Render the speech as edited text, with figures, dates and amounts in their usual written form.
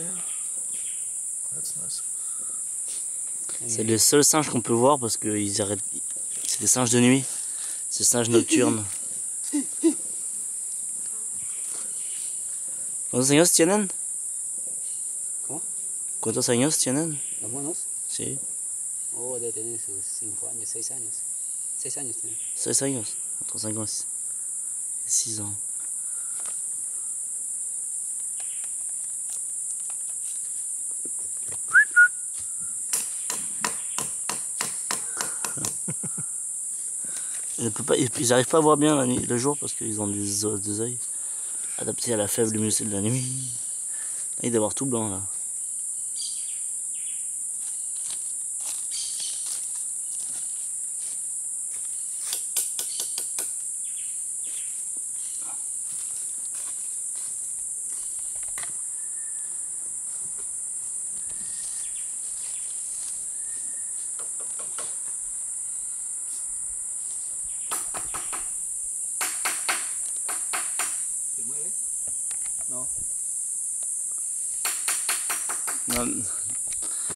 there. That's nice. C'est les seuls singes qu'on peut voir parce que ils arrêtent. C'est des singes de nuit. C'est des singes nocturnes. ¿Cuántos años tienen? ¿Cómo? ¿Cuántos años tienen? ¿Los monos? Sí. Oh, debe tener sus 5 años, 6 años. 6 años tienen. 6 años. Entre 5 ans et 6 ans. Ils n'arrivent pas à voir bien le jour parce qu'ils ont des yeux adaptés à la faible luminosité de la nuit. Là, il doit y avoir tout blanc là. ¿Se mueve? No. Non.